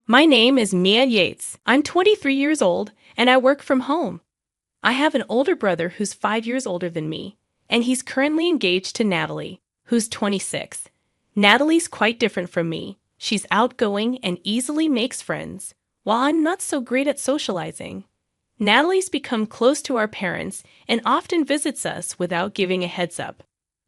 My name is Mia Yates. I'm 23 years old, and I work from home. I have an older brother who's 5 years older than me, and he's currently engaged to Natalie, who's 26. Natalie's quite different from me. She's outgoing and easily makes friends, while I'm not so great at socializing. Natalie's become close to our parents and often visits us without giving a heads up.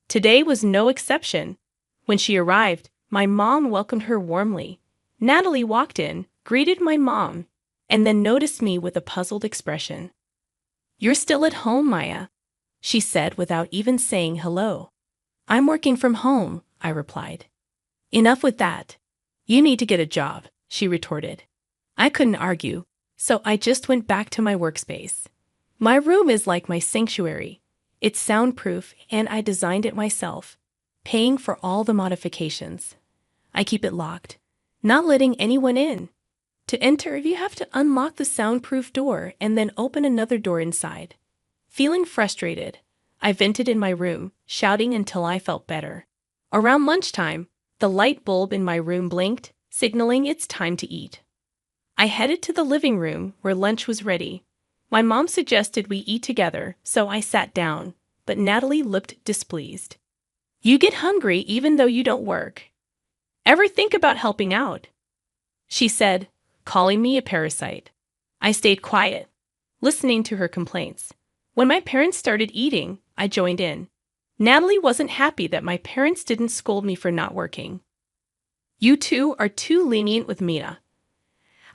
Today was no exception. When she arrived, my mom welcomed her warmly. Natalie walked in, greeted my mom, and then noticed me with a puzzled expression. "You're still at home, Maya," she said without even saying hello. "I'm working from home," I replied. "Enough with that. You need to get a job," she retorted. I couldn't argue, so I just went back to my workspace. My room is like my sanctuary. It's soundproof, and I designed it myself, paying for all the modifications. I keep it locked, not letting anyone in. To enter, you have to unlock the soundproof door and then open another door inside. Feeling frustrated, I vented in my room, shouting until I felt better. Around lunchtime, the light bulb in my room blinked, signaling it's time to eat. I headed to the living room where lunch was ready. My mom suggested we eat together, so I sat down, but Natalie looked displeased. "You get hungry even though you don't work. Ever think about helping out?" she said, calling me a parasite. I stayed quiet, listening to her complaints. When my parents started eating, I joined in. Natalie wasn't happy that my parents didn't scold me for not working. "You two are too lenient with Mina.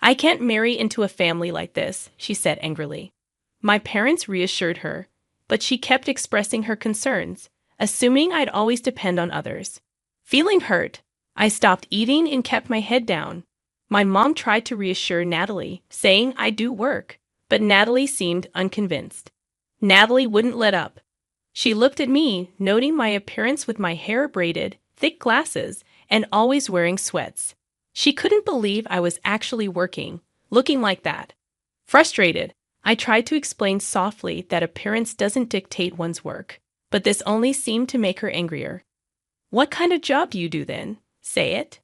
I can't marry into a family like this," she said angrily. My parents reassured her, but she kept expressing her concerns, assuming I'd always depend on others. Feeling hurt, I stopped eating and kept my head down. My mom tried to reassure Natalie, saying I do work, but Natalie seemed unconvinced. Natalie wouldn't let up. She looked at me, noting my appearance with my hair braided, thick glasses, and always wearing sweats. She couldn't believe I was actually working, looking like that. Frustrated, I tried to explain softly that appearance doesn't dictate one's work, but this only seemed to make her angrier. "What kind of job do you do then? Say it,"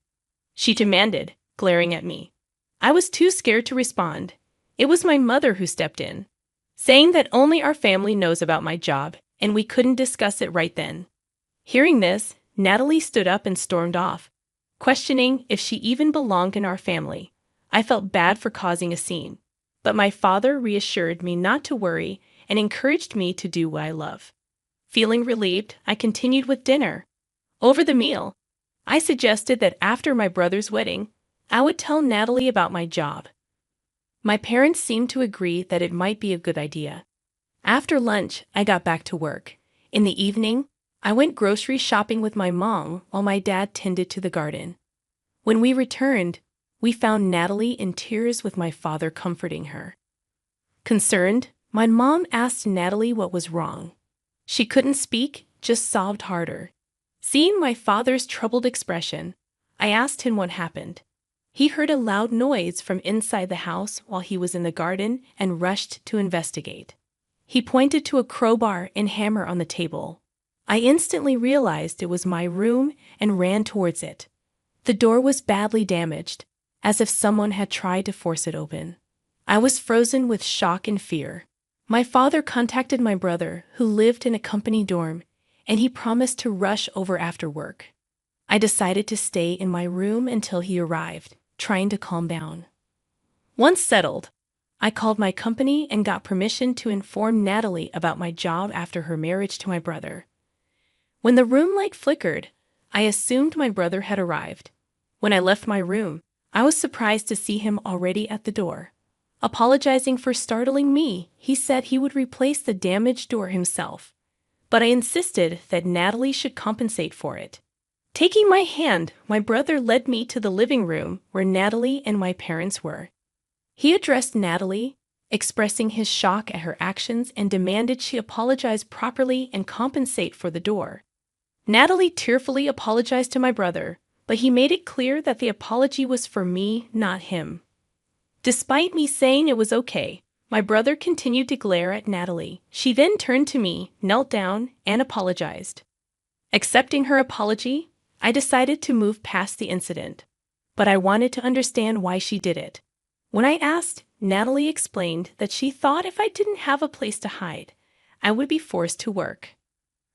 she demanded, glaring at me. I was too scared to respond. It was my mother who stepped in, saying that only our family knows about my job, and we couldn't discuss it right then. Hearing this, Natalie stood up and stormed off, questioning if she even belonged in our family. I felt bad for causing a scene, but my father reassured me not to worry and encouraged me to do what I love. Feeling relieved, I continued with dinner. Over the meal, I suggested that after my brother's wedding, I would tell Natalie about my job. My parents seemed to agree that it might be a good idea. After lunch, I got back to work. In the evening, I went grocery shopping with my mom while my dad tended to the garden. When we returned, we found Natalie in tears with my father comforting her. Concerned, my mom asked Natalie what was wrong. She couldn't speak, just sobbed harder. Seeing my father's troubled expression, I asked him what happened. He heard a loud noise from inside the house while he was in the garden and rushed to investigate. He pointed to a crowbar and hammer on the table. I instantly realized it was my room and ran towards it. The door was badly damaged, as if someone had tried to force it open. I was frozen with shock and fear. My father contacted my brother, who lived in a company dorm, and he promised to rush over after work. I decided to stay in my room until he arrived, trying to calm down. Once settled, I called my company and got permission to inform Natalie about my job after her marriage to my brother. When the room light flickered, I assumed my brother had arrived. When I left my room, I was surprised to see him already at the door. Apologizing for startling me, he said he would replace the damaged door himself, but I insisted that Natalie should compensate for it. Taking my hand, my brother led me to the living room where Natalie and my parents were. He addressed Natalie, expressing his shock at her actions, and demanded she apologize properly and compensate for the door. Natalie tearfully apologized to my brother, but he made it clear that the apology was for me, not him. Despite me saying it was okay, my brother continued to glare at Natalie. She then turned to me, knelt down, and apologized. Accepting her apology, I decided to move past the incident. but I wanted to understand why she did it. When I asked, Natalie explained that she thought if I didn't have a place to hide, I would be forced to work.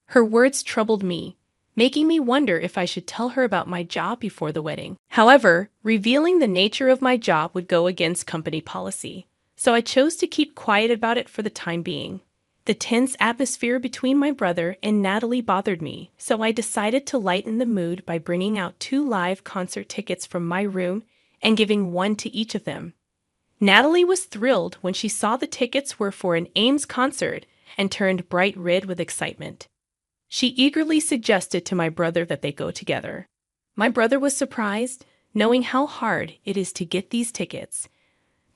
Her words troubled me, making me wonder if I should tell her about my job before the wedding. However, revealing the nature of my job would go against company policy, so I chose to keep quiet about it for the time being. The tense atmosphere between my brother and Natalie bothered me, so I decided to lighten the mood by bringing out 2 live concert tickets from my room and giving one to each of them. Natalie was thrilled when she saw the tickets were for an Ames concert and turned bright red with excitement. She eagerly suggested to my brother that they go together. My brother was surprised, knowing how hard it is to get these tickets,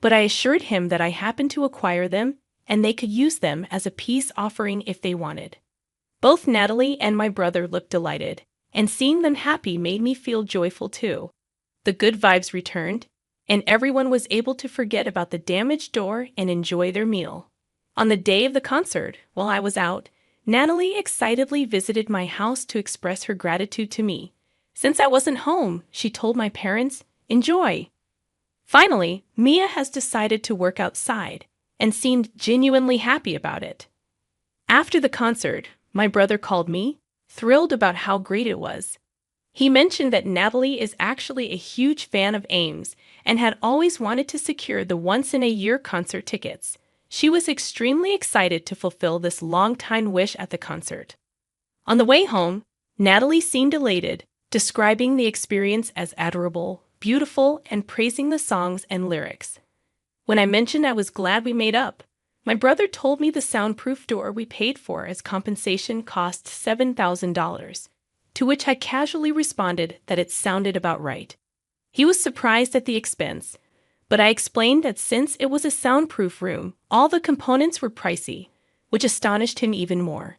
but I assured him that I happened to acquire them and they could use them as a peace offering if they wanted. Both Natalie and my brother looked delighted, and seeing them happy made me feel joyful too. The good vibes returned, and everyone was able to forget about the damaged door and enjoy their meal. On the day of the concert, while I was out, Natalie excitedly visited my house to express her gratitude to me. Since I wasn't home, she told my parents, "Enjoy." Finally, Mia has decided to work outside and seemed genuinely happy about it. After the concert, my brother called me, thrilled about how great it was. He mentioned that Natalie is actually a huge fan of Ames and had always wanted to secure the once-in-a-year concert tickets. She was extremely excited to fulfill this long-time wish at the concert. On the way home, Natalie seemed elated, describing the experience as adorable, beautiful, and praising the songs and lyrics. When I mentioned I was glad we made up, my brother told me the soundproof door we paid for as compensation cost $7,000, to which I casually responded that it sounded about right. He was surprised at the expense, but I explained that since it was a soundproof room, all the components were pricey, which astonished him even more.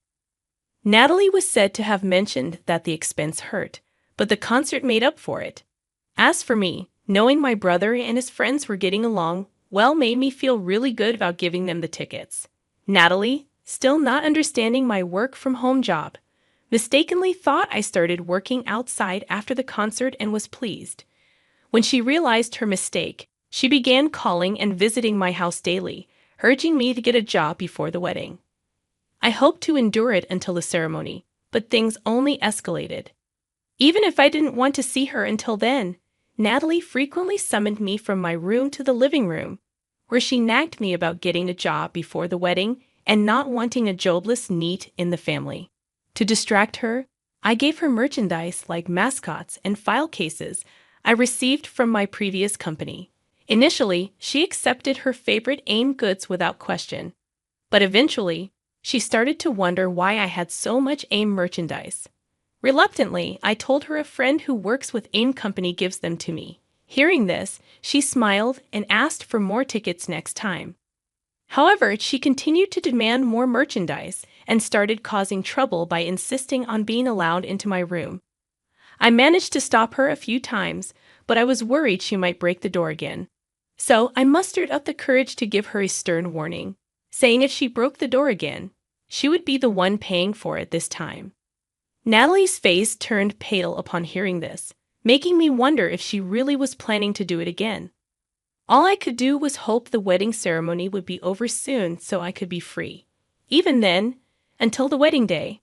Natalie was said to have mentioned that the expense hurt, but the concert made up for it. As for me, knowing my brother and his friends were getting along well made me feel really good about giving them the tickets. Natalie, still not understanding my work-from-home job, mistakenly thought I started working outside after the concert and was pleased. When she realized her mistake, she began calling and visiting my house daily, urging me to get a job before the wedding. I hoped to endure it until the ceremony, but things only escalated. Even if I didn't want to see her until then, Natalie frequently summoned me from my room to the living room, where she nagged me about getting a job before the wedding and not wanting a jobless NEET in the family. To distract her, I gave her merchandise like mascots and file cases I received from my previous company. Initially, she accepted her favorite AIM goods without question, but eventually, she started to wonder why I had so much AIM merchandise. Reluctantly, I told her a friend who works with AIM company gives them to me. Hearing this, she smiled and asked for more tickets next time. However, she continued to demand more merchandise and started causing trouble by insisting on being allowed into my room. I managed to stop her a few times, but I was worried she might break the door again. So I mustered up the courage to give her a stern warning, saying if she broke the door again, she would be the one paying for it this time. Natalie's face turned pale upon hearing this, making me wonder if she really was planning to do it again. All I could do was hope the wedding ceremony would be over soon so I could be free. Even then, until the wedding day,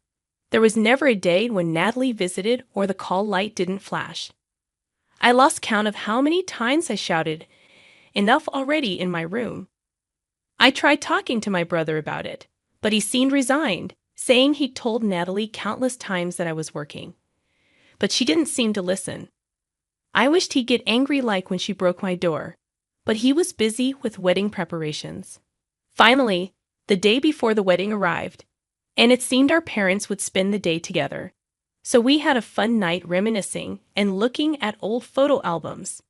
there was never a day when Natalie visited or the call light didn't flash. I lost count of how many times I shouted, "Enough already," in my room. I tried talking to my brother about it, but he seemed resigned, saying he'd told Natalie countless times that I was working. But she didn't seem to listen. I wished he'd get angry like when she broke my door, but he was busy with wedding preparations. Finally, the day before the wedding arrived, and it seemed our parents would spend the day together. So we had a fun night reminiscing and looking at old photo albums.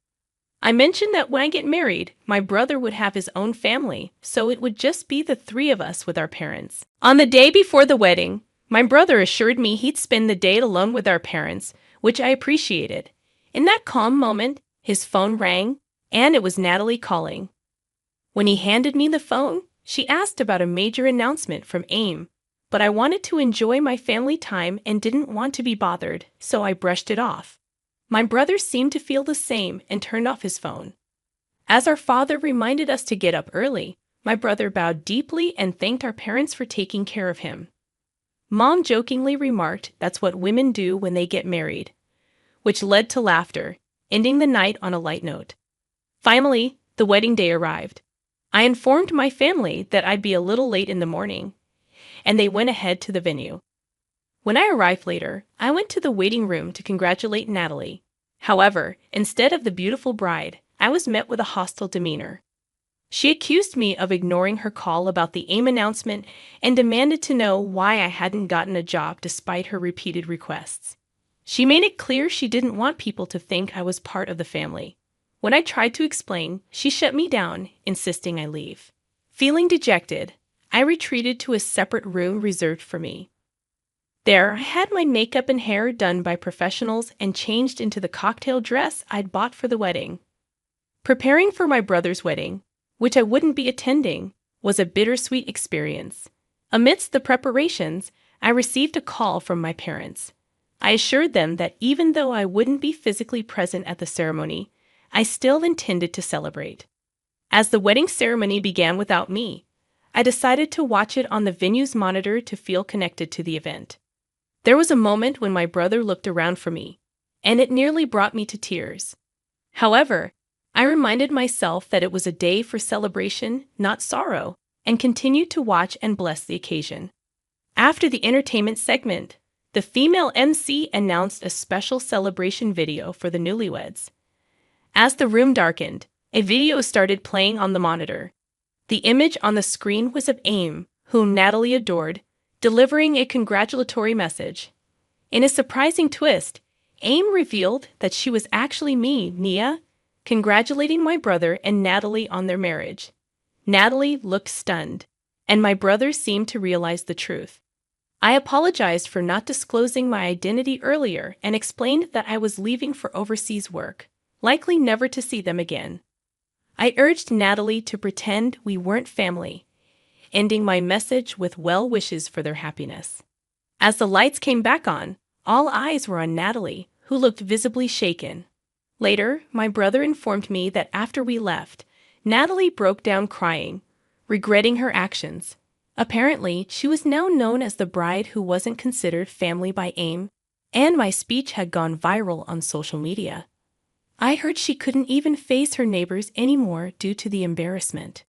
I mentioned that when I get married, my brother would have his own family, so it would just be the 3 of us with our parents. On the day before the wedding, my brother assured me he'd spend the day alone with our parents, which I appreciated. In that calm moment, his phone rang, and it was Natalie calling. When he handed me the phone, she asked about a major announcement from AIM, but I wanted to enjoy my family time and didn't want to be bothered, so I brushed it off. My brother seemed to feel the same and turned off his phone. As our father reminded us to get up early, my brother bowed deeply and thanked our parents for taking care of him. Mom jokingly remarked that's what women do when they get married, which led to laughter, ending the night on a light note. Finally, the wedding day arrived. I informed my family that I'd be a little late in the morning, and they went ahead to the venue. When I arrived later, I went to the waiting room to congratulate Natalie. However, instead of the beautiful bride, I was met with a hostile demeanor. She accused me of ignoring her call about the AIM announcement and demanded to know why I hadn't gotten a job despite her repeated requests. She made it clear she didn't want people to think I was part of the family. When I tried to explain, she shut me down, insisting I leave. Feeling dejected, I retreated to a separate room reserved for me. There, I had my makeup and hair done by professionals and changed into the cocktail dress I'd bought for the wedding. Preparing for my brother's wedding, which I wouldn't be attending, was a bittersweet experience. Amidst the preparations, I received a call from my parents. I assured them that even though I wouldn't be physically present at the ceremony, I still intended to celebrate. As the wedding ceremony began without me, I decided to watch it on the venue's monitor to feel connected to the event. There was a moment when my brother looked around for me, and it nearly brought me to tears. However, I reminded myself that it was a day for celebration, not sorrow, and continued to watch and bless the occasion. After the entertainment segment, the female MC announced a special celebration video for the newlyweds. As the room darkened, a video started playing on the monitor. The image on the screen was of AIM, whom Natalie adored, delivering a congratulatory message. In a surprising twist, AIM revealed that she was actually me, Nia, congratulating my brother and Natalie on their marriage. Natalie looked stunned, and my brother seemed to realize the truth. I apologized for not disclosing my identity earlier and explained that I was leaving for overseas work, likely never to see them again. I urged Natalie to pretend we weren't family, ending my message with well wishes for their happiness. As the lights came back on, all eyes were on Natalie, who looked visibly shaken. Later, my brother informed me that after we left, Natalie broke down crying, regretting her actions. Apparently, she was now known as the bride who wasn't considered family by AIM, and my speech had gone viral on social media. I heard she couldn't even face her neighbors anymore due to the embarrassment.